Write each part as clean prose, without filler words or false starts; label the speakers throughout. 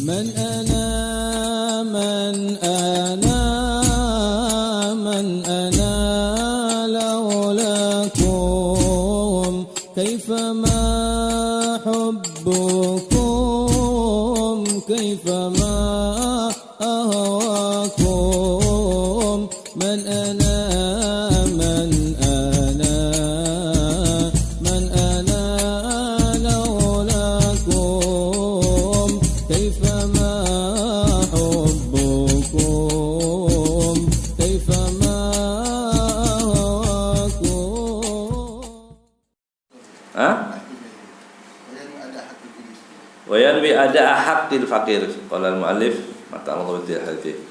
Speaker 1: من أنا من أنا من أنا لولاكم كيفما حبكم كيفما أهواكم من أنا من أنا من أنا لولاكم كيفما حبكم كيفما أهواكم.
Speaker 2: Wayanwi ada haqqil fakir. Qala al-muallif mata'allahu bil hadits.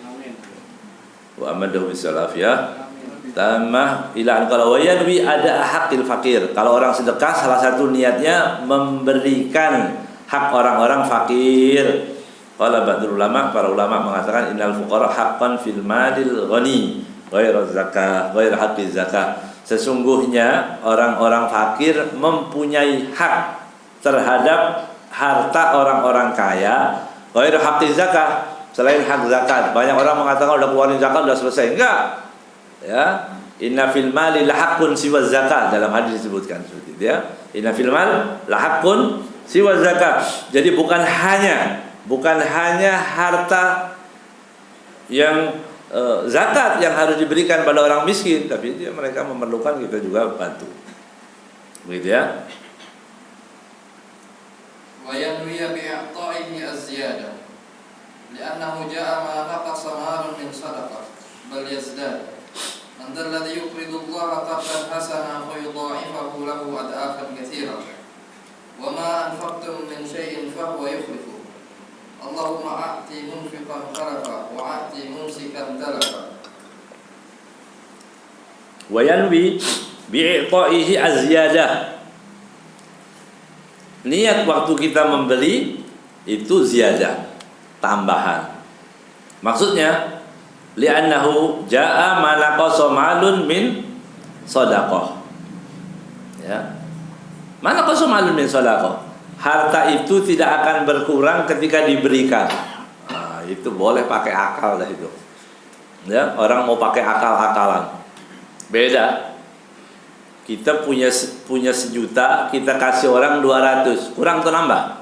Speaker 2: Wa amadahu bisalafiyah. Tamah ila kalau wayanwi ada haqqil fakir. Kalau orang sedekah salah satu niatnya memberikan hak orang-orang fakir. Qala ba'dul ulama, para ulama mengatakan innal fuqara haqqan fil malil ghani ghairu zakah, ghairu haqqi zakah. Sesungguhnya orang-orang fakir mempunyai hak terhadap harta orang-orang kaya, ghairu haqqi zakah, selain hak zakat. Banyak orang mengatakan udah keluarin zakat udah selesai. Enggak. Ya, inna fil mali lahaqqun siwa zakat, dalam hadis disebutkan seperti itu ya. Inna fil mal lahaqqun siwa zakat. Jadi bukan hanya harta yang zakat yang harus diberikan pada orang miskin, tapi dia mereka memerlukan, kita juga bantu. Begitu ya.
Speaker 3: وينوي بإعطائه الزيادة لأنه جاء ما نقص مال من صدقة بل يزداد من ذا الذي يقرض الله قرضا حسنا فيضاعفه له أضعافا كثيرة وما أنفقتم من شيء فهو يخلفه اللهم أعطي منفقا خلفا وأعطي ممسكا تلفا.
Speaker 2: وينوي بإعطائه الزيادة. Niat waktu kita membeli itu ziyadah, tambahan. Maksudnya li'annahu jaa'a ma naqasa malun min shadaqah. Ya. Ma naqasa malun min shadaqah. Harta itu tidak akan berkurang ketika diberikan. Nah, itu boleh pakai akal dah itu. Ya, orang mau pakai akal-akalan. Beda. Kita punya sejuta, kita kasih orang 200, kurang atau nambah?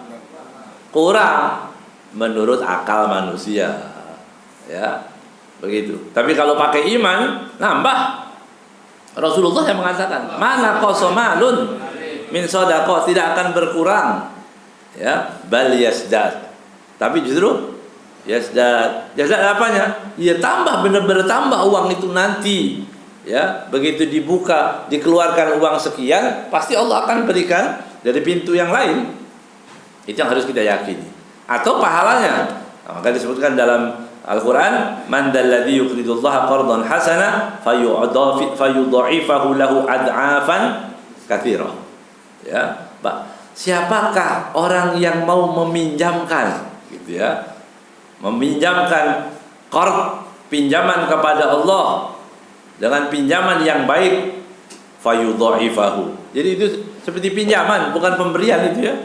Speaker 2: Kurang, menurut akal manusia, ya begitu. Tapi kalau pakai iman, nambah. Rasulullah yang mengatakan, mana qasamalun min shadaqah, tidak akan berkurang, ya, bal yasdad. Tapi justru yasdad apanya? Ya tambah, benar-benar tambah uang itu nanti. Ya, begitu dibuka, dikeluarkan uang sekian, pasti Allah akan berikan dari pintu yang lain. Itu yang harus kita yakini. Atau pahalanya. Nah, maka disebutkan dalam Al-Qur'an, man dalladzi yuqridullaha qardan hasana fayudha'ifahu lahu ad'afan katsira. Ya, Pak. Siapakah orang yang mau meminjamkan gitu ya? Meminjamkan qard, pinjaman kepada Allah dengan pinjaman yang baik, fayudha'ifahu. Jadi itu seperti pinjaman, bukan pemberian itu ya.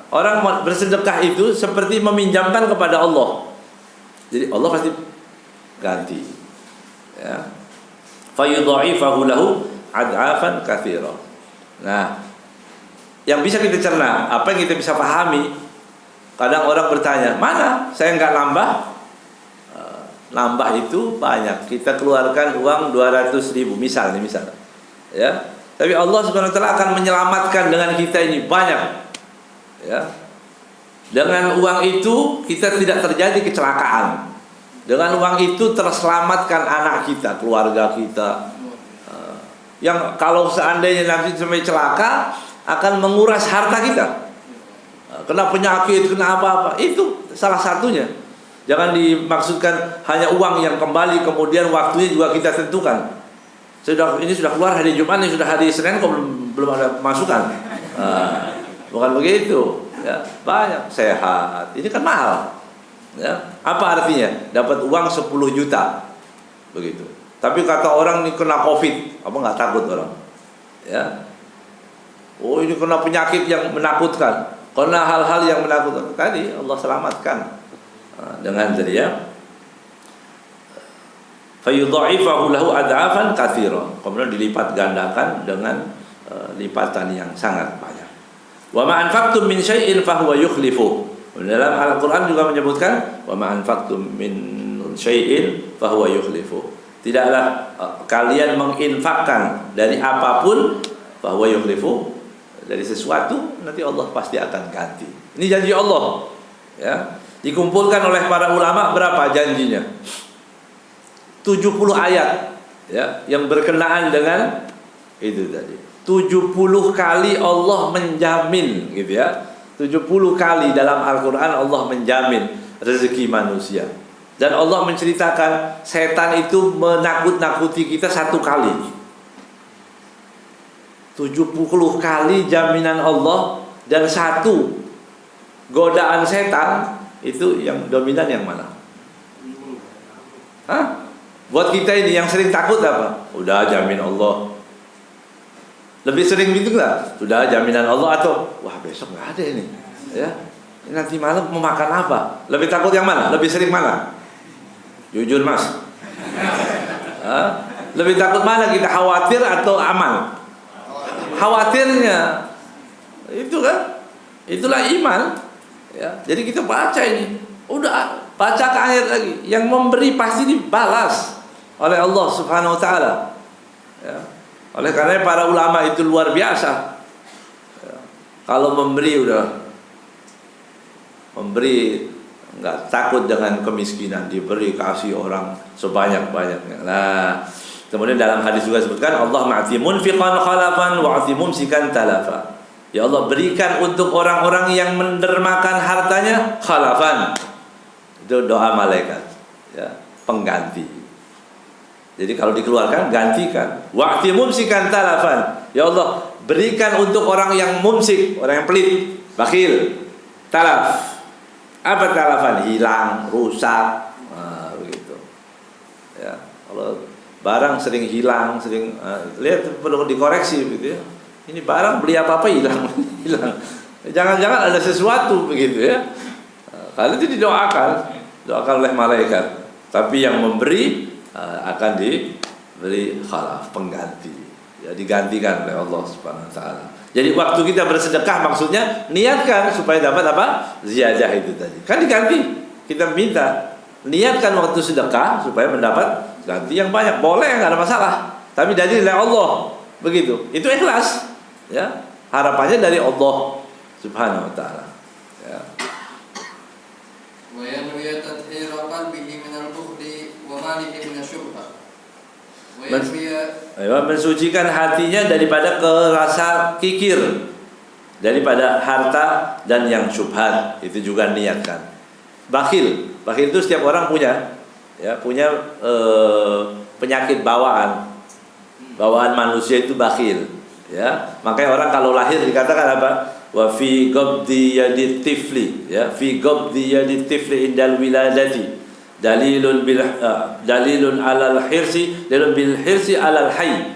Speaker 2: Orang bersedekah itu seperti meminjamkan kepada Allah. Jadi Allah pasti ganti. Ya. Fayudha'ifahu lahu ad'afan katsira. Nah, yang bisa kita cerna, apa yang kita bisa pahami. Kadang orang bertanya, "Mana? Saya enggak nambah." Nambah itu banyak. Kita keluarkan uang 200.000 misal. Ya. Tapi Allah Subhanahu wa taala akan menyelamatkan dengan kita ini banyak. Ya. Dengan uang itu kita tidak terjadi kecelakaan. Dengan uang itu terselamatkan anak kita, keluarga kita. Yang kalau seandainya nanti sampai celaka akan menguras harta kita. Kena penyakit, kena apa-apa. Itu salah satunya. Jangan dimaksudkan hanya uang yang kembali, kemudian waktunya juga kita tentukan. Ini sudah keluar hari Jumat, ini sudah hari Senin, kok belum ada masukan. Bukan begitu. Ya, banyak sehat. Ini kan mahal. Ya, apa artinya? Dapat uang 10 juta. Begitu. Tapi kata orang ini kena Covid, apa nggak takut orang? Ya. Oh, ini kena penyakit yang menakutkan. Karena hal-hal yang menakutkan tadi Allah selamatkan dengan dia fayudha'ifahu lahu ad'afan katsira, kemudian dilipat gandakan dengan lipatan yang sangat banyak. Wa ma anfaqtum min syai'in fahuwa yukhlifu. Dalam Al-Qur'an juga menyebutkan wa ma anfaqtum min syai'in fahuwa yukhlifu. Tidaklah kalian menginfakkan dari apapun fahuwa yukhlifu, dari sesuatu nanti Allah pasti akan ganti. Ini janji Allah. Ya, dikumpulkan oleh para ulama berapa janjinya? 70 ayat ya yang berkenaan dengan itu tadi. 70 kali Allah menjamin gitu ya. 70 kali dalam Al-Qur'an Allah menjamin rezeki manusia. Dan Allah menceritakan setan itu menakut-nakuti kita 1 kali. 70 kali jaminan Allah, dan 1 godaan setan itu yang dominan yang mana? Hah? Buat kita ini yang sering takut apa? Udah jamin Allah. Lebih sering gitu nggak? Sudah jaminan Allah, atau wah besok nggak ada ini, ya nanti malam mau makan apa? Lebih takut yang mana? Lebih sering mana? Jujur mas. Lebih takut mana kita? Khawatir atau aman? Khawatirnya. Itu kan? Itulah iman. Ya, jadi kita baca ini. Udah baca ke ayat lagi. Yang memberi pasti dibalas oleh Allah Subhanahu wa taala. Ya. Oleh karena para ulama itu luar biasa. Ya. Kalau memberi enggak takut dengan kemiskinan, diberi kasih orang sebanyak-banyaknya. Nah, kemudian dalam hadis juga disebutkan Allah ma'ti munfiqan khalafan wa 'ati mumsikan talafa. Ya Allah, berikan untuk orang-orang yang mendermakan hartanya khalafan. Itu doa malaikat, ya, pengganti. Jadi kalau dikeluarkan, gantikan. Wa'ti mumsikan talafan. Ya Allah, berikan untuk orang yang mumsik, orang yang pelit, bakhil. Talaf. Apa talafan? Hilang, rusak. Nah, begitu. Ya, kalau barang sering hilang, sering lihat perlu dikoreksi begitu ya. Ini barang beli apa-apa hilang, hilang. Jangan-jangan ada sesuatu begitu ya. Kalau itu didoakan oleh malaikat. Tapi yang memberi akan diberi khalaf, pengganti, ya, digantikan oleh Allah Subhanahu wa taala. Jadi waktu kita bersedekah maksudnya niatkan supaya dapat apa? Ziyadah itu tadi. Kan diganti. Kita minta niatkan waktu sedekah supaya mendapat ganti yang banyak. Boleh, enggak ada masalah. Tapi dari Allah. Begitu. Itu ikhlas. Ya. Harapannya dari Allah Subhanahu wa taala. Ya.
Speaker 3: وينوي تطهير قلبه من البخل وماله من الشبهة
Speaker 2: mensucikan hatinya daripada rasa kikir, daripada harta dan yang syubhat, itu juga niatkan. Bakhil itu setiap orang punya, ya, punya penyakit bawaan manusia itu bakhil, ya. Makanya orang kalau lahir dikatakan apa? Wa fi qabdi yadi tifli, ya, fi qabdi yadi tifli indal wiladati dalilun alal hirsi, dalilun bil hirsi alal hayy.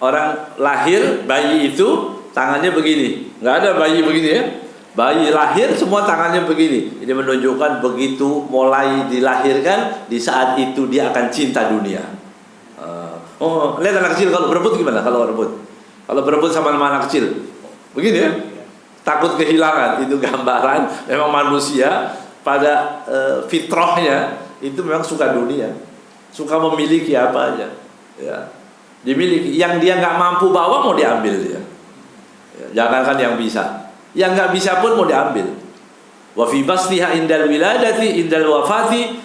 Speaker 2: Orang lahir, bayi itu tangannya begini, nggak ada bayi begini ya. Bayi lahir semua tangannya begini. Ini menunjukkan begitu mulai dilahirkan, di saat itu dia akan cinta dunia. Lihat anak kecil kalau berebut gimana? Kalau berebut sama anak kecil begini ya. Takut kehilangan, itu gambaran memang manusia pada fitrahnya itu memang suka dunia, suka memiliki apa aja, ya, dimiliki. Yang dia nggak mampu bawa mau diambil dia, ya, jangankan yang bisa, yang nggak bisa pun mau diambil. Wa fi basliha indal wiladati indal wafati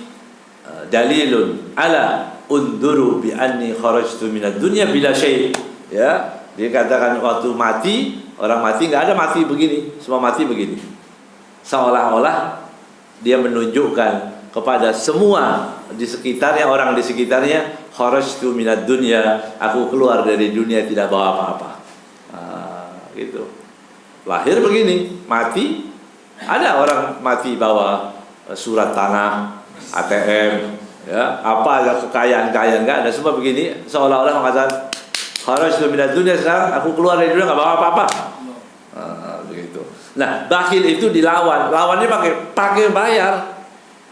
Speaker 2: dalilun ala unduru bi anni kharajtu minad dunya bila syai', ya. Dikatakan waktu mati, orang mati nggak ada mati begini, semua mati begini. Seolah-olah dia menunjukkan kepada semua di sekitarnya, orang di sekitarnya, kharajtu minad dunya, aku keluar dari dunia tidak bawa apa-apa. Gitu. Lahir begini, mati, ada orang mati bawa surat tanah, ATM, ya, apa ada kekayaan-kekayaan, nggak ada, semua begini, seolah-olah mengatakan kharajtu minad dunya, sekarang aku keluar dari dunia nggak bawa apa-apa. Begitu. Nah, bakhil itu dilawan. Lawannya pakai bayar.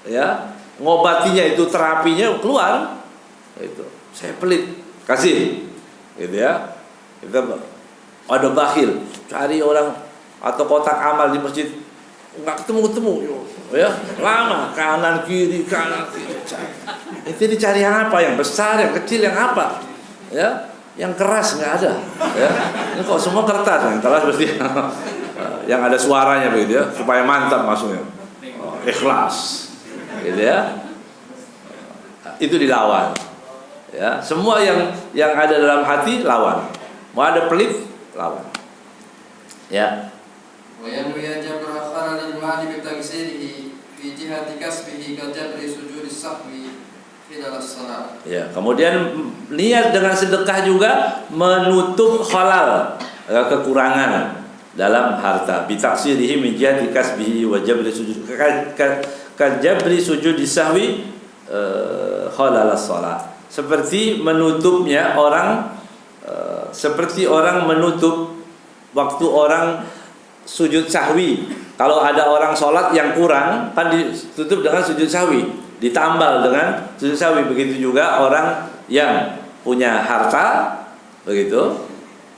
Speaker 2: Ya. Ngobatinya itu terapinya keluar. Itu. Saya pelit, kasih. Gitu ya. Kita ada bakhil, cari orang atau kotak amal di masjid nggak ketemu ya, lama kanan kiri. Itu dicari yang apa? Yang besar, yang kecil, yang apa? Ya, yang keras nggak ada. Ya, ini kok semua kertas, yang keras pasti yang ada suaranya begitu ya, supaya mantap masuknya. Ikhlas, gitu ya. Itu dilawan. Ya, semua yang ada dalam hati lawan. Mau ada pelit lawan. Ya.
Speaker 3: وينوي جبر خلل المال بتكسيره في جهة كسبه كجبر سجود السهو خلال الصلاة.
Speaker 2: Ya, kemudian niat dengan sedekah juga menutup khalal, kekurangan dalam harta. Bitaksirihi min jihati kasbihi wa jabri sujud kajabri sujud sahwi khalal as-shalah. Seperti menutupnya orang seperti orang menutup waktu orang sujud sahwi. Kalau ada orang sholat yang kurang, kan ditutup dengan sujud sahwi, ditambal dengan sujud sahwi. Begitu juga orang yang punya harta, begitu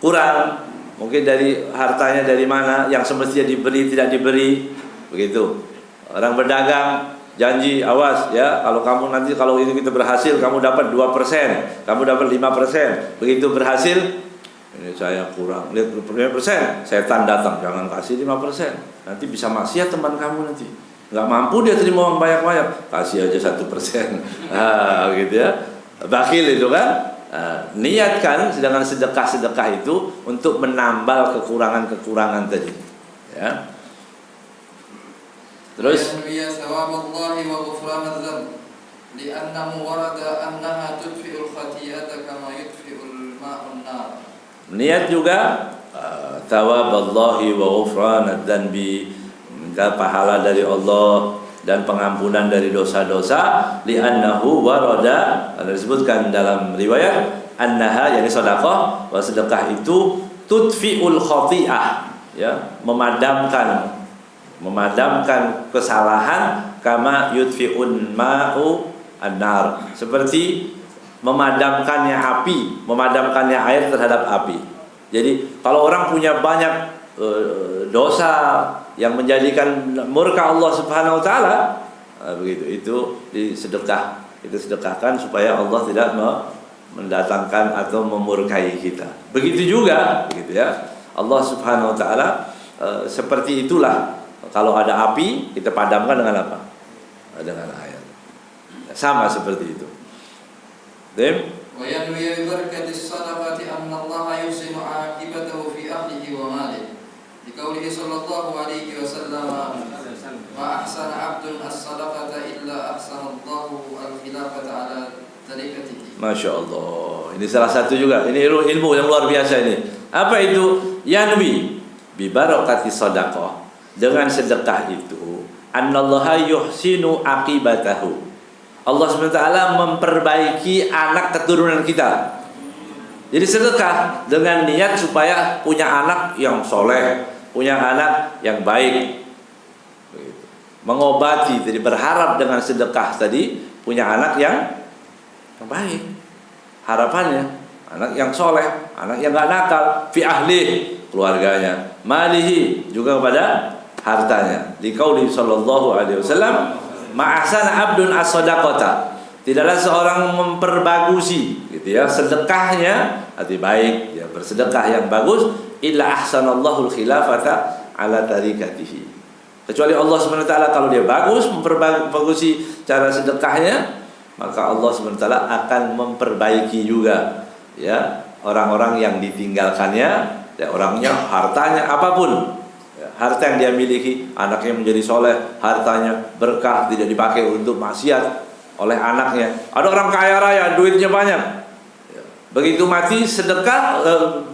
Speaker 2: kurang, mungkin dari hartanya dari mana, yang semestinya diberi tidak diberi, begitu. Orang berdagang janji, awas ya, kalau kamu nanti kalau itu kita berhasil, kamu dapat 2%, kamu dapat 5%. Begitu berhasil, ini saya kurang, lihat 5%, setan datang, jangan kasih 5%, nanti bisa maksiat teman kamu nanti, nggak mampu dia terima uang banyak-banyak, kasih aja 1%, gitu ya, bakhil itu kan. Niatkan dengan sedekah-sedekah itu untuk menambal kekurangan-kekurangan tadi, ya. Terus niat juga thawaballahi wa ghufranadz dzanbi, minta pahala dari Allah dan pengampunan dari dosa-dosa. Li'annahu warada, ada disebutkan dalam riwayat annaha, yakni sedekah, wa sedekah itu tudfi'ul khati'ah, ya, memadamkan kesalahan, kama yudfi'un ma'u an-nar, seperti memadamkannya api, memadamkannya air terhadap api. Jadi kalau orang punya banyak dosa yang menjadikan murka Allah Subhanahu wa taala, begitu, itu disedekah, itu sedekahkan supaya Allah tidak mendatangkan atau memurkai kita. Begitu juga, begitu ya. Allah Subhanahu wa taala seperti itulah. Kalau ada api, kita padamkan dengan apa? Dengan air. Sama seperti itu.
Speaker 3: وينوي ببركة الصدقة أن الله يحسن عاقبته في أهله وماله لقوله صلى الله عليه وسلم ما أحسن عبد الصدقة إلا أحسن الله الخلافة على طريقته. Masya Allah. Ini salah satu juga. Ini ilmu yang luar biasa ini. Apa itu? Yanwi bi barakati sadaqah. Dengan sedekah itu, annallaha yuhsinu aqibatahu. Allah SWT memperbaiki anak keturunan kita. Jadi sedekah dengan niat supaya punya anak yang soleh, punya anak yang baik, mengobati. Jadi berharap dengan sedekah tadi punya anak yang baik. Harapannya anak yang soleh, anak yang gak nakal, fi ahli, keluarganya, malihi, juga kepada hartanya. Di qauli sallallahu alaihi wasallam, ma'asana abdun as-sadaqata, tidaklah seorang memperbagusi, gitu ya, sedekahnya, arti baik, ya, bersedekah yang bagus, illa ahsanallahu al-khilafata ala tariqatihi, kecuali Allah SWT kalau dia bagus memperbagusi cara sedekahnya, maka Allah SWT akan memperbaiki juga, ya, orang-orang yang ditinggalkannya, ya, orangnya, hartanya, apapun. Harta yang dia miliki, anaknya menjadi soleh, hartanya berkah, tidak dipakai untuk maksiat oleh anaknya. Ada orang kaya raya, duitnya banyak, begitu mati sedekah,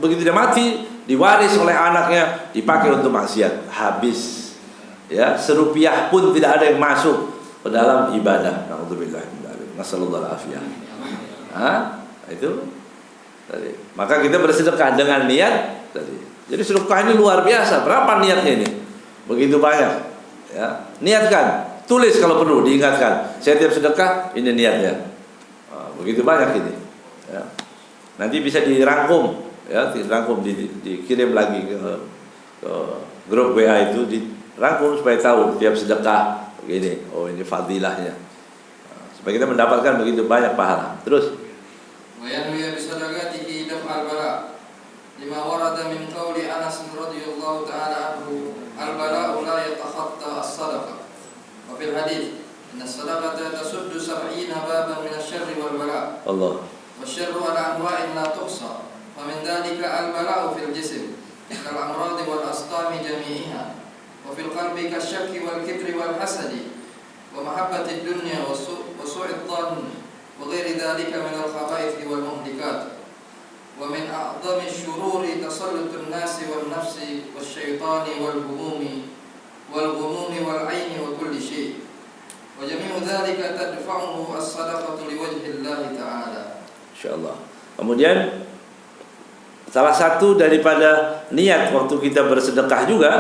Speaker 3: begitu dia mati diwaris oleh anaknya, dipakai untuk maksiat, habis, ya, serupiah pun tidak ada yang masuk ke dalam ibadah. Na'udzubillah, nasallallahu alaihi wasallam. Itu tadi. Maka kita bersedekah dengan niat tadi. Jadi sedekah ini luar biasa. Berapa niatnya ini?
Speaker 2: begitu banyak. Ya, niatkan, tulis kalau perlu, diingatkan. Saya tiap sedekah ini niatnya. Begitu banyak ini. Ya. Nanti bisa dirangkum, ya, dikirim lagi ke grup WA itu, dirangkum supaya tahu tiap sedekah begini. Oh, ini fadilahnya. Supaya kita mendapatkan begitu banyak pahala. Terus.
Speaker 3: وينوي بصدقاته دفع البلاء لما ورد من قول أنس رضي الله تعالى عنه البلاء لا يتخطى الصدقة وفي الحديث إن الصدقة تسد 70 بابا من الشر والبلاء
Speaker 2: Allah.
Speaker 3: والشر على أنواع لا تحصى ومن ذلك البلاء في الجسم كالأمراض والأسقام جميعها وفي القلب كالشك والكبر والحسد ومحبة الدنيا وسوء الظن وغير ذلك من الخبائث والمهلكات ومن أعظم الشرور تسلط الناس والنفس والشيطان والغموم والعين وكل شيء وجميع ذلك تدفعه الصدقة لوجه الله تعالى.
Speaker 2: InsyaAllah. Kemudian salah satu daripada niat waktu kita bersedekah juga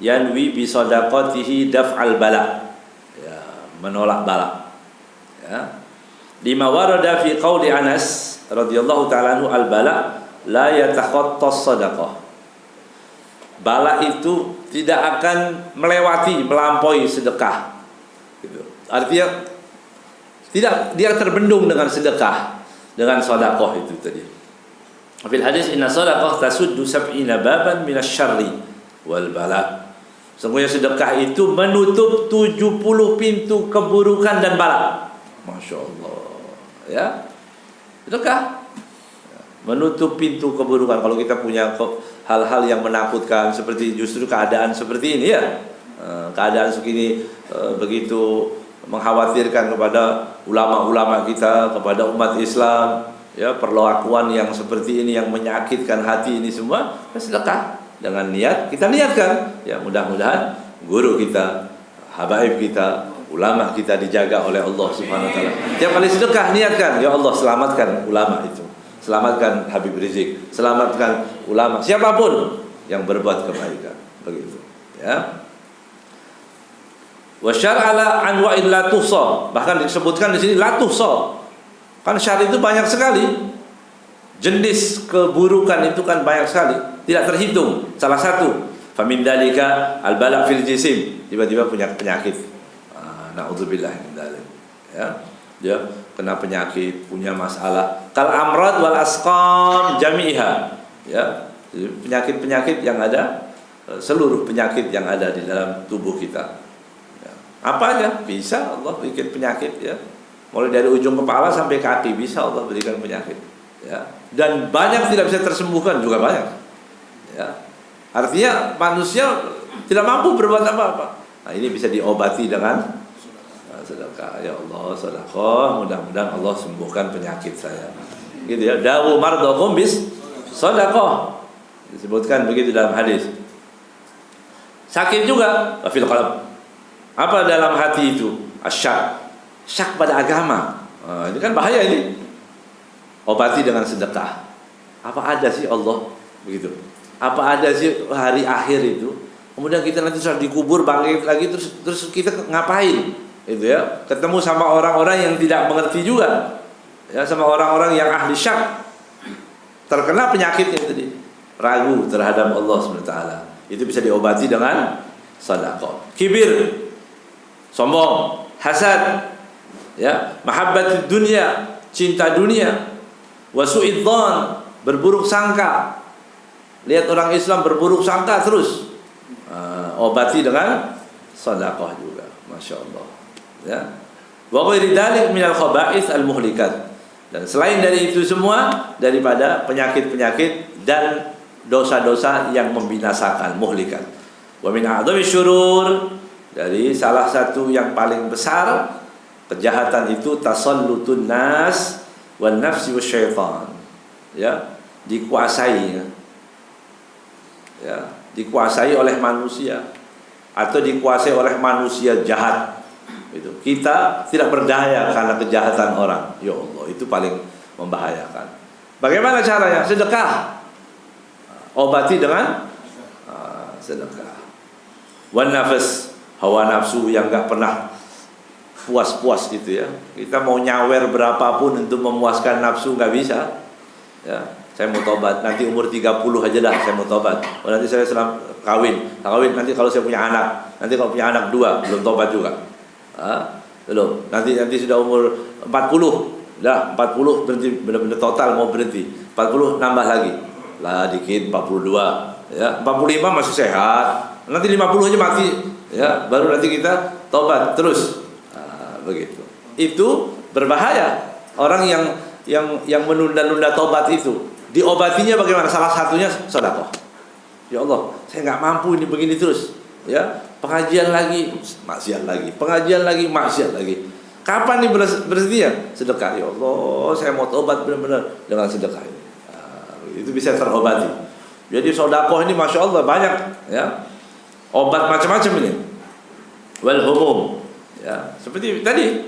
Speaker 2: yanwi bi shadaqatihi daf'al bala. Ya, menolak bala. Ya. Lima warada fi qauli Anas radhiyallahu ta'ala anhu al-bala la yatakhattas sadaqah. Bala itu tidak akan melampaui sedekah. Gitu. Artinya tidak, dia terbendung dengan sedekah, dengan sedekah itu tadi. Fil hadis inna sadaqah tasuddu 70 baban minasyarri wal bala. Sesungguhnya sedekah itu menutup 70 pintu keburukan dan bala. Masya Allah. Ya, sedekah menutup pintu keburukan. Kalau kita punya hal-hal yang menakutkan seperti justru keadaan seperti ini ya, keadaan segini begitu mengkhawatirkan kepada ulama-ulama kita, kepada umat Islam, ya, perlakuan yang seperti ini yang menyakitkan hati ini semua, sedekah dengan niat kita niatkan, ya, mudah-mudahan guru kita, habaib kita, ulama kita dijaga oleh Allah Subhanahu wa taala. Tiap kali sedekah niatkan, ya Allah selamatkan ulama itu. Selamatkan Habib Rizik, selamatkan ulama siapapun yang berbuat kebaikan. Begitu, ya. Wa syar'ala anwa'il la tuhsa. Bahkan disebutkan di sini la tuhsa. Kan syar itu banyak sekali. Jenis keburukan itu kan banyak sekali, tidak terhitung. Salah satu, famin dalika al-bala' fil jisim. Tiba-tiba punya penyakit. Na'udzubillah min dzalik. Ya, dia kena penyakit, punya masalah. Kal amrad wal asqam jami'iha. Ya, penyakit-penyakit yang ada, seluruh penyakit yang ada di dalam tubuh kita. Ya. Apa aja bisa Allah bikin penyakit, ya. Mulai dari ujung kepala sampai kaki bisa Allah berikan penyakit. Ya. Dan banyak tidak bisa tersembuhkan juga banyak. Ya. Artinya manusia tidak mampu berbuat apa-apa. Nah, ini bisa diobati dengan sedekah. Ya Allah, sedekah, mudah-mudahan Allah sembuhkan penyakit saya. Gitu ya. Dawu mardakum bis sedekah. Disebutkan begitu dalam hadis. Sakit juga fil qalb. Apa dalam hati itu? Asyak. Syak pada agama. Ini kan bahaya ini. Obati dengan sedekah. Apa ada sih Allah begitu? Apa ada sih hari akhir itu? Kemudian kita nanti sudah dikubur, bangkit lagi, terus kita ngapain? Itu ya, ketemu sama orang-orang yang tidak mengerti juga, ya, sama orang-orang yang ahli syak, terkena penyakitnya tadi, ragu terhadap Allah SWT. Itu bisa diobati dengan sedekah. Kibir, sombong, hasad, ya, mahabbat dunia, cinta dunia, wasu'idzan, berburuk sangka. Lihat orang Islam berburuk sangka terus, obati dengan sedekah juga. Masya Allah. Ya. Wa ghairi dzalik minal khaba'its al-muhlikat. Dan selain dari itu semua daripada penyakit-penyakit dan dosa-dosa yang membinasakan, muhlikat. Wa min a'dzami syurur, dari salah satu yang paling besar kejahatan itu tasallutun nas wan nafsi wasyaitan. Ya, dikuasai. Ya, dikuasai oleh manusia atau dikuasai oleh manusia jahat. Itu kita tidak berdaya karena kejahatan orang. Ya Allah, itu paling membahayakan. Bagaimana caranya? Sedekah. Obati dengan sedekah. Wan nafas, hawa nafsu yang nggak pernah puas-puas gitu ya. Kita mau nyawer berapapun untuk memuaskan nafsu nggak bisa. Ya, saya mau tobat nanti umur 30 aja dah saya mau tobat. Oh, nanti saya kawin nanti kalau saya punya anak, nanti kalau punya anak 2 belum tobat juga. Belum. Nanti sudah umur 40, dah 40 berhenti benar-benar total mau berhenti. 40 nambah lagi. Lah dikit 42, ya. 45 masih sehat. Nanti 50 aja mati, ya. Baru nanti kita tobat terus. Begitu. Itu berbahaya. Orang yang menunda-nunda tobat itu, diobatinya bagaimana? Salah satunya sedekah. Ya Allah, saya nggak mampu ini begini terus. Ya, pengajian lagi, maksiat lagi. Pengajian lagi, maksiat lagi. Kapan nih berhentinya? Sedekah. Ya Allah, saya mau tobat benar-benar dengan sedekah ini. Itu bisa terobati. Jadi sedekah ini masya Allah banyak, ya. Obat macam-macam ini. Wal humum. Ya, seperti tadi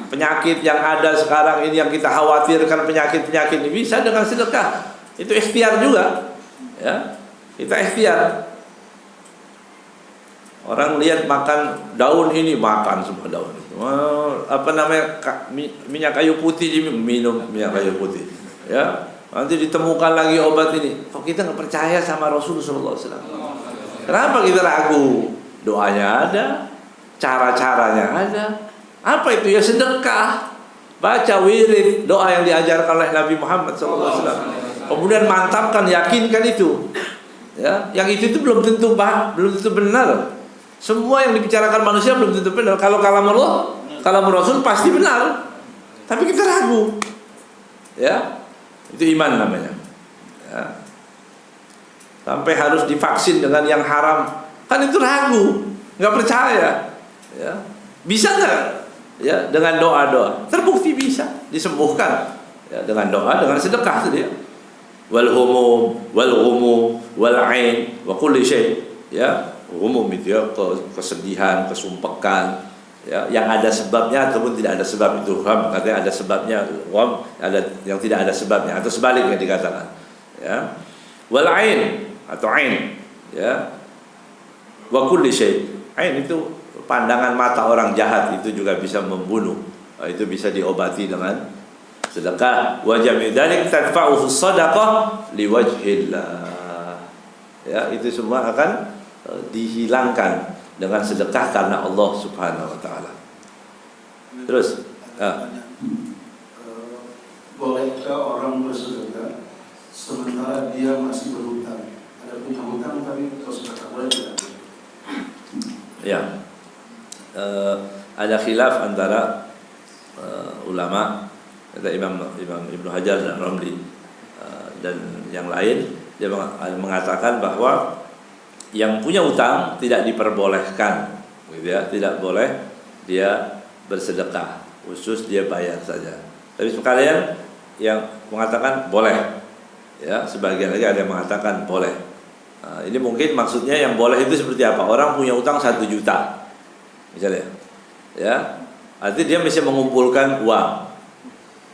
Speaker 2: penyakit yang ada sekarang ini yang kita khawatirkan, penyakit-penyakit ini bisa dengan sedekah. Itu ikhtiar juga. Ya. Kita ikhtiar. Orang lihat makan daun ini, makan semua daun itu. Apa namanya, minyak kayu putih, minum minyak kayu putih. Ya. Nanti ditemukan lagi obat ini. Kok kita nggak percaya sama Rasulullah SAW? Kenapa kita ragu? Doanya ada, cara-caranya ada. Apa itu? Ya sedekah. Baca wirid, doa yang diajarkan oleh Nabi Muhammad SAW. Kemudian mantapkan, yakinkan itu. Ya, yang itu belum tentu benar. Semua yang dibicarakan manusia belum tentu benar. Kalau kalam Allah, kalam Rasul pasti benar. Tapi kita ragu. Ya. Itu iman namanya. Ya. Sampai harus divaksin dengan yang haram, kan itu ragu, nggak percaya. Ya. Bisa nggak? Ya, dengan doa-doa terbukti bisa disembuhkan. Ya, dengan doa, dengan sedekah saja. Wal humum, wal ghumum, wal ain, wa kulli syai. Ya, umum itu ya, kesedihan, kesumpekan, ya, yang ada sebabnya ataupun tidak ada sebab itu. Katanya ada sebabnya, ada yang tidak ada sebabnya, atau sebaliknya dikatakan. Ya. Wal ain atau ain, ya. Wa kulli syai. Ain itu pandangan mata orang jahat, itu juga bisa membunuh. Itu bisa diobati dengan sedekah. Wa jami' dzalik tadfa'uhu shadaqah liwajhillah. Ya, itu semua akan dihilangkan dengan sedekah karena Allah Subhanahu wa taala. Terus,
Speaker 4: bolehkah orang bersedekah sementara dia masih berhutang? Ada punya hutang tapi kalau sedekah boleh tidak?
Speaker 2: Ya. Ada khilaf antara ulama, kata Imam Ibnu Hajar dan Ramli dan yang lain, dia mengatakan bahwa yang punya utang tidak diperbolehkan, gitu ya, tidak boleh dia bersedekah, khusus dia bayar saja. Tapi sekalian yang mengatakan boleh, ya, sebagian lagi ada yang mengatakan boleh. Ini mungkin maksudnya yang boleh itu seperti apa? Orang punya utang 1 juta, misalnya, ya, artinya dia bisa mengumpulkan uang.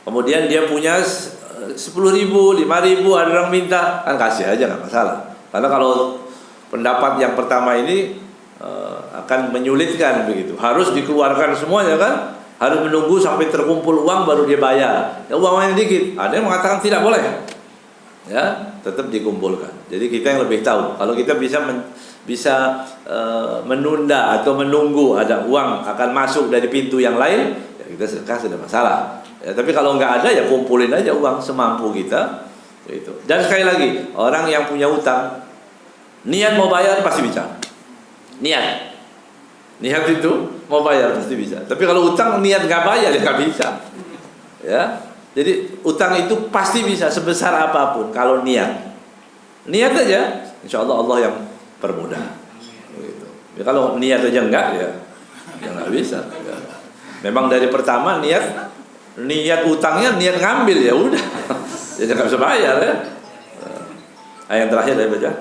Speaker 2: Kemudian dia punya 10.000, 5.000, ada orang minta, kan kasih aja, nggak masalah. Karena kalau pendapat yang pertama ini akan menyulitkan begitu. Harus dikeluarkan semuanya kan? Harus menunggu sampai terkumpul uang baru dia bayar. Ya, uangnya dikit. Ada yang mengatakan tidak boleh. Ya, tetap dikumpulkan. Jadi kita yang lebih tahu. Kalau kita bisa menunda atau menunggu ada uang akan masuk dari pintu yang lain, ya kita sedekah sudah masalah. Ya, tapi kalau nggak ada ya kumpulin aja uang semampu kita. Gitu. Dan sekali lagi, orang yang punya utang niat mau bayar pasti bisa. Niat itu mau bayar pasti bisa. Tapi kalau utang niat nggak bayar ya nggak bisa. Ya, jadi utang itu pasti bisa sebesar apapun kalau niat aja, insya Allah Allah yang permudah. Gitu. Ya, kalau niat aja enggak ya nggak bisa. Ya. Memang dari pertama niat utangnya niat ngambil ya udah, jadi nggak bisa bayar ya. Ayat terakhir saya baca.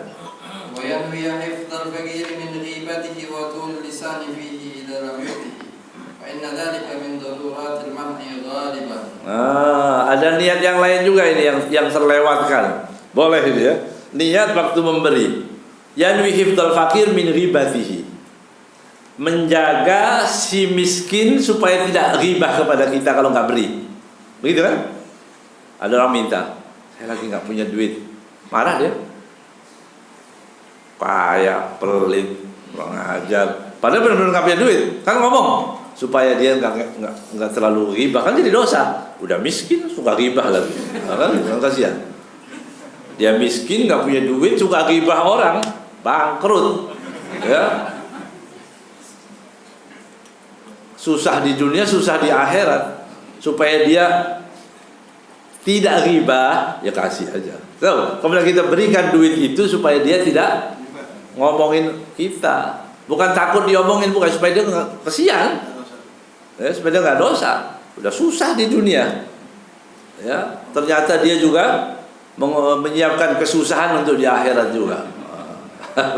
Speaker 3: وينوي حفظ الفقير من غيبته وطول اللسان فيه إذا لم يؤته فإن ذلك من ضرورات المنع غالبا.
Speaker 2: Ada niat yang lain juga ini yang terlewatkan. Boleh itu ya. Niat waktu memberi. Yanwi hifdzal fakir min ghibatihi. menjaga si miskin supaya tidak ghibah kepada kita kalau nggak beri. Begitu kan? Ada orang minta, saya lagi nggak punya duit, marah dia. Payah, pelit, kurang ajar. Padahal benar-benar nggak punya duit, kan ngomong supaya dia nggak terlalu ghibah, kan jadi dosa. Udah miskin suka ghibah lagi, kan kasihan. Dia miskin nggak punya duit suka ghibah orang, bangkrut, ya. Susah di dunia, susah di akhirat. Supaya dia tidak riba, ya kasih aja. So, kemudian kita berikan duit itu supaya dia tidak ngomongin kita. Bukan takut diomongin, bukan, supaya dia nggak kesian, ya, supaya dia nggak dosa. Udah susah di dunia, ya. Ternyata dia juga menyiapkan kesusahan untuk di akhirat juga.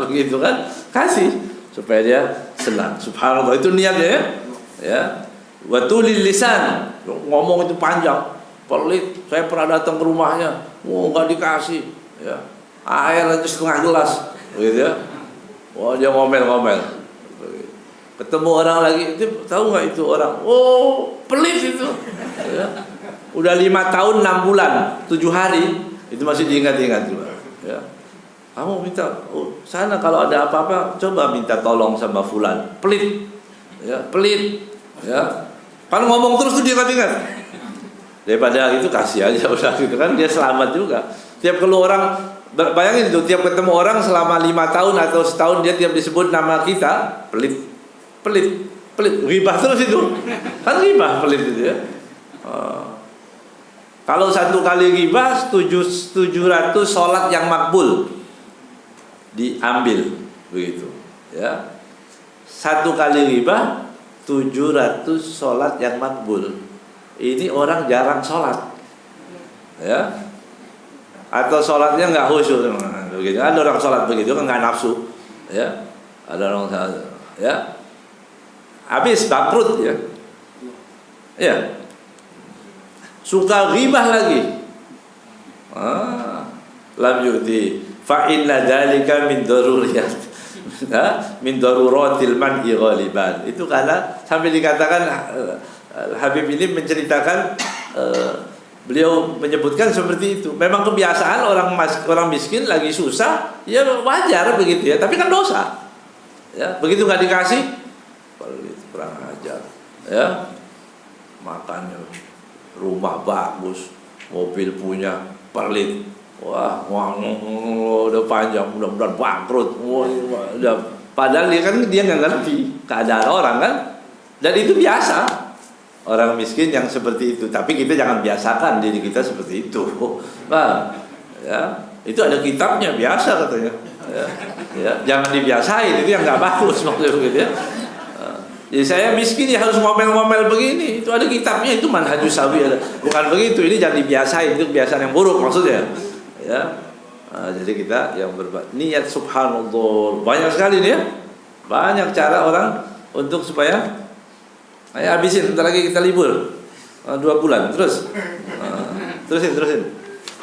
Speaker 2: Begitu kan? Kasih supaya dia senang. Subhanallah, itu niatnya ya. Ya, watulil lisan, ngomong itu panjang, pelit. Saya pernah datang ke rumahnya, nggak dikasih, ya, air itu setengah gelas, gitu ya. Wah, dia ngomel-ngomel. Ketemu orang lagi, itu tahu nggak itu orang? Oh, pelit itu. Ya. Udah 5 tahun 6 bulan 7 hari itu masih diingat-ingat juga. Ya. Kamu minta, sana kalau ada apa-apa coba minta tolong sama fulan. Pelit, ya, pelit. Ya, kan ngomong terus tuh dia ingat-ingat. Daripada itu kasih aja udah gitu kan, dia selamat juga. Tiap kalau orang, bayangin tuh, tiap ketemu orang selama 5 tahun atau setahun dia tiap disebut nama kita, pelit, pelit, pelit, ghibah terus itu. Kan ghibah pelit itu ya. Kalau 1 kali ghibah 700 sholat yang makbul diambil begitu. Ya. 1 kali ghibah 700 sholat yang makbul. Ini orang jarang sholat, ya, atau sholatnya nggak khusyuk. Begitu. Ada orang sholat begitu kan nggak nafsu, ya. Ada orang sholat, ya, habis bangkrut, ya, ya. Suka ghibah lagi. Lam yu'ti fa inna dzalika min daruriyat. Min daruratil man'i ghaliban. Itu karena sampai dikatakan Habib ini menceritakan, beliau menyebutkan seperti itu. Memang kebiasaan orang miskin lagi susah, ya wajar begitu ya, tapi kan dosa. Ya, begitu nggak dikasih, kurang ajar. Ya, makannya rumah bagus, mobil punya, pelit. Wah, udah panjang, mudah-mudahan bangkrut. Udah, padahal dia kan dia nggak ngerti keadaan orang kan, dan itu biasa orang miskin yang seperti itu. Tapi kita jangan biasakan diri kita seperti itu. Nah, ya, itu ada kitabnya biasa katanya. Ya, jangan dibiasain, itu yang nggak bagus maksudnya gitu ya. Jadi saya miskin ya harus ngomel-ngomel begini. Itu ada kitabnya, itu manhajus sawi. Bukan begitu, ini jangan dibiasain, itu kebiasaan yang buruk maksudnya. Ya, jadi kita yang niat subhanallah banyak sekali nih ya, banyak cara orang untuk supaya habisin, bentar lagi kita libur 2 bulan terus, terusin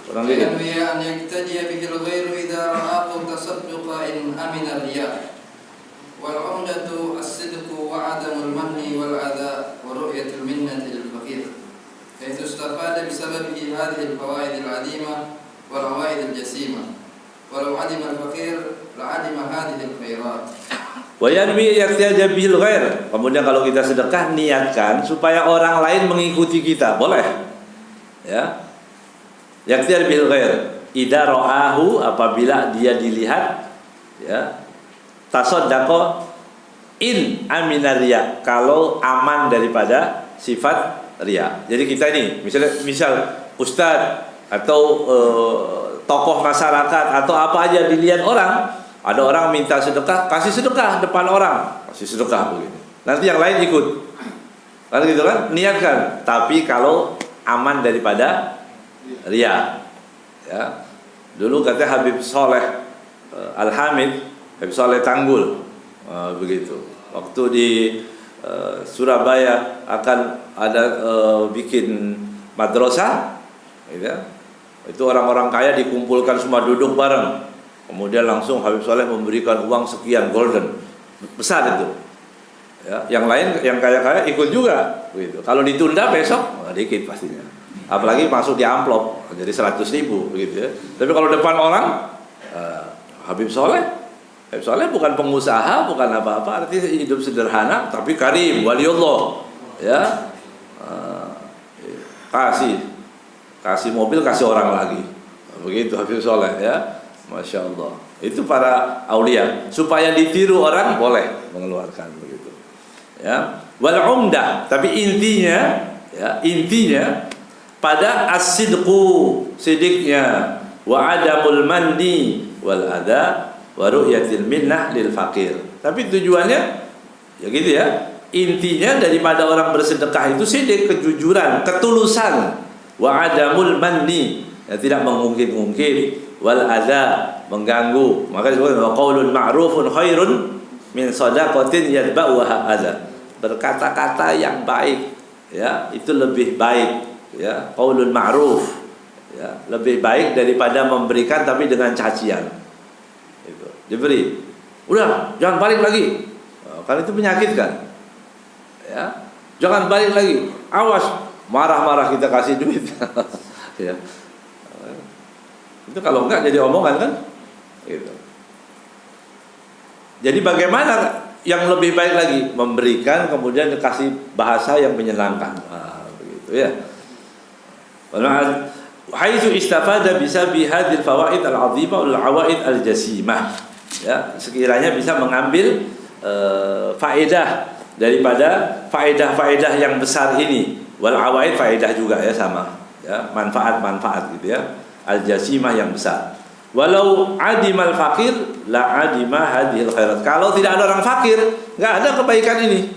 Speaker 2: orang
Speaker 3: yang dia an yaktaji bihil ghairu idza ra'ahu tasadduqa in amina riya wal 'umdatu as-sidqu wa 'adamul manni wal adha wa ru'yatul minnati lil faqir fa istafada bisababihi hadhihi al-fawaid al-'azimah والعوائد الجسيمة ولو علم الفقير لعلم هذه الخيرات.
Speaker 2: Wayanwi yaktiaja bil ghair. Kemudian kalau kita sedekah niatkan supaya orang lain mengikuti kita, boleh. Ya. Yaktiaja bil ghair. Idza ra'ahu, apabila dia dilihat, ya. Tasaddaqa in amina riya, kalau aman daripada sifat riya. Jadi kita ini misal ustaz atau tokoh masyarakat atau apa aja dilihat orang, ada orang minta sedekah, kasih sedekah depan orang, kasih sedekah begini. Nanti yang lain ikut, kan gitu kan, niatkan. Tapi kalau aman daripada riya, ya. Dulu kata Habib Soleh Al-Hamid, Habib Soleh Tanggul, begitu. Waktu di Surabaya akan ada bikin madrasah, gitu ya. Itu orang-orang kaya dikumpulkan semua duduk bareng. Kemudian langsung Habib Soleh memberikan uang sekian golden, besar itu. Ya, yang lain yang kaya-kaya ikut juga gitu. Kalau ditunda besok dikit pastinya. Apalagi masuk di amplop jadi 100.000 gitu ya. Tapi kalau depan orang Habib Soleh bukan pengusaha, bukan apa-apa, artinya hidup sederhana tapi karim, waliullah. Ya. Kasih mobil, kasih orang lagi. Begitu Habib Soleh ya. Masya Allah. Itu para aulia. Supaya ditiru orang boleh mengeluarkan begitu. Ya, wal umdah, tapi intinya pada as-sidqu, sidiknya, wa adamul manni wal adha wa ru'yatil minnah lil faqir. Tapi tujuannya ya gitu ya. Intinya daripada orang bersedekah itu sidik, kejujuran, ketulusan, wa adamul manni, ya, tidak mengungkit-ungkit, wal adha, mengganggu. Maka disebut wa qaulun ma'rufun khairun min shadaqatin yatba'uha adha. Berkata-kata yang baik, ya, itu lebih baik, ya, qaulun ma'ruf, ya, lebih baik daripada memberikan tapi dengan cacian. Itu diberi, udah jangan balik lagi, kalau itu menyakitkan, ya, jangan balik lagi, awas, marah-marah kita kasih duit. Ya. Itu kalau enggak jadi omongan kan, gitu. Jadi bagaimana yang lebih baik lagi, memberikan kemudian dikasih bahasa yang menyenangkan, begitu ya. Haitsu istafada bisa bihadil fawaid al-'azimah wal 'awaid al-jasimah. Ya, sekiranya bisa mengambil faedah daripada faedah-faedah yang besar ini, wal 'awaid faedah juga ya, sama ya, manfaat-manfaat gitu ya, al-jasimah yang besar. Walau adimal fakir la adima hadhil khairat. Kalau tidak ada orang fakir, nggak ada kebaikan ini.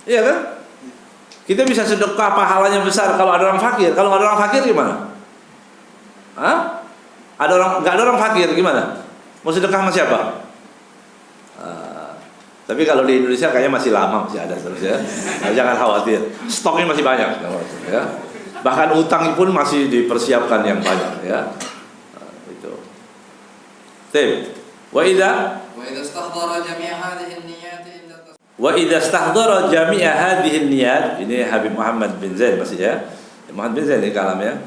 Speaker 2: Iya kan? Kita bisa sedekah pahalanya besar kalau ada orang fakir. Kalau nggak ada orang fakir gimana? Hah? Nggak ada orang fakir gimana? Mau sedekah sama siapa? Tapi kalau di Indonesia kayaknya masih lama, masih ada terus ya. Nah, jangan khawatir, stoknya masih banyak. Ya. Bahkan utang pun masih dipersiapkan yang banyak ya. Wa idza istahdara jami'a hadhihi an-niyat, ini Habib Muhammad bin Zaid masih ya. Muhammad bin Zaid ini kalamnya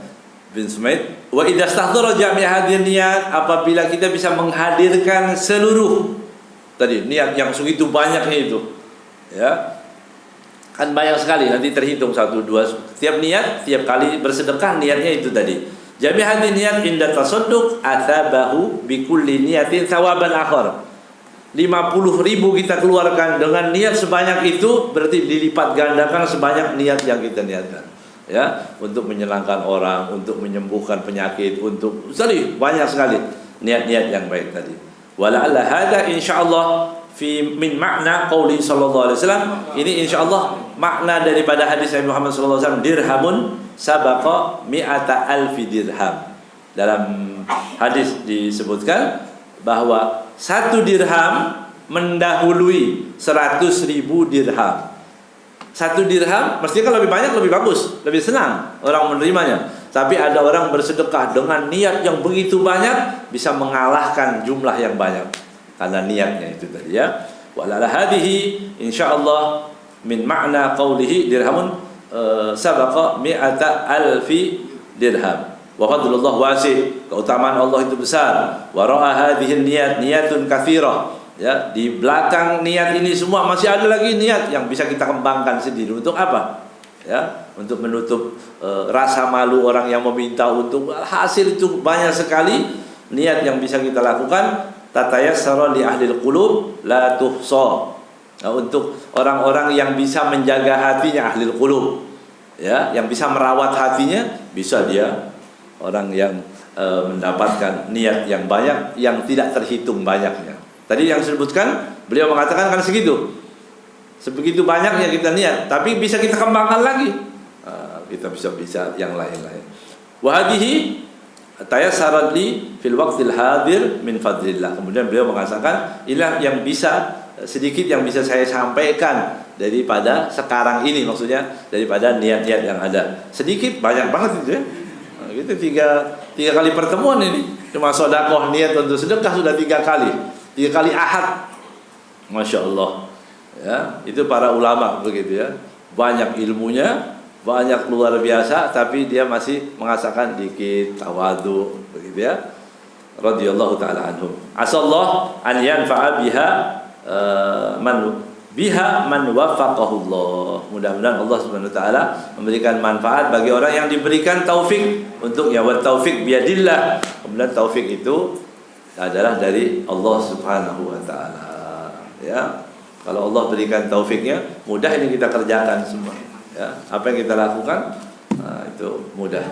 Speaker 2: bin Sumaid. Wa idza istahdara jami'a hadhihi an-niyat, apabila kita bisa menghadirkan seluruh tadi niat yang segitu banyaknya itu. Ya. Kan banyak sekali, nanti terhitung 1 2 tiap niat, tiap kali bersedekah niatnya itu tadi. Jami hadhihi niyat inda tasadduq athabahu bi kulli niyatin thawaban akhar. 50.000 kita keluarkan dengan niat sebanyak itu, berarti dilipat gandakan sebanyak niat yang kita niatkan. Ya, untuk menyenangkan orang, untuk menyembuhkan penyakit, untuk banyak sekali niat-niat yang baik tadi. Wala'alla hadza insyaallah fi min makna qauli sallallahu alaihi wasallam. Ini insyaallah makna daripada hadis Nabi Muhammad sallallahu alaihi wasallam, dirhamun sabaqa mi'ata alfi dirham. Dalam hadis disebutkan bahwa 1 dirham mendahului 100.000 dirham. 1 dirham mestinya kalau lebih banyak lebih bagus, lebih senang orang menerimanya. Tapi ada orang bersedekah dengan niat yang begitu banyak bisa mengalahkan jumlah yang banyak karena niatnya itu tadi ya. Walala hadhihi insyaallah min makna qaulihi dirhamun sabaqa mi'ata alfi dirham. Wa fadlullah wasi', keutamaan Allah itu besar. Wa ra'a hadhihi niyat niyatun katsirah. Ya, di belakang niat ini semua masih ada lagi niat yang bisa kita kembangkan sendiri. Untuk apa? Ya, untuk menutup rasa malu orang yang meminta, untuk hasil itu banyak sekali niat yang bisa kita lakukan. Tatayassara li ahlil qulub la tuhsa. Nah, untuk orang-orang yang bisa menjaga hatinya, ahlil qulub, ya, yang bisa merawat hatinya, bisa dia orang yang mendapatkan niat yang banyak yang tidak terhitung banyaknya. Tadi yang disebutkan beliau mengatakan kan segitu, sebegitu banyaknya kita niat, tapi bisa kita kembangkan lagi. Kita bisa yang lain-lain. Wa hadhihi tayassarat li fil waqtil hadir min fadlillah. Kemudian beliau mengatakan inilah yang bisa sedikit yang bisa saya sampaikan daripada sekarang ini, maksudnya daripada niat-niat yang ada. Sedikit banyak banget itu ya. Kita tiga kali pertemuan ini cuma sedekah, niat untuk sedekah sudah 3 kali. 3 kali ahad. Masya Allah Ya, itu para ulama begitu ya. Banyak ilmunya, banyak luar biasa, tapi dia masih mengasahkan dikit tawadu begitu ya. Radhiyallahu taala anhum. Asallahu an yanfa'a man waffaqahullah. Mudah-mudahan Allah Subhanahu wa taala memberikan manfaat bagi orang yang diberikan taufik untuk ya wa taufik biadillah. Kemudian taufik itu adalah dari Allah Subhanahu wa taala. Ya. Kalau Allah berikan taufiknya, mudah ini kita kerjakan semua. Ya, apa yang kita lakukan, itu mudah.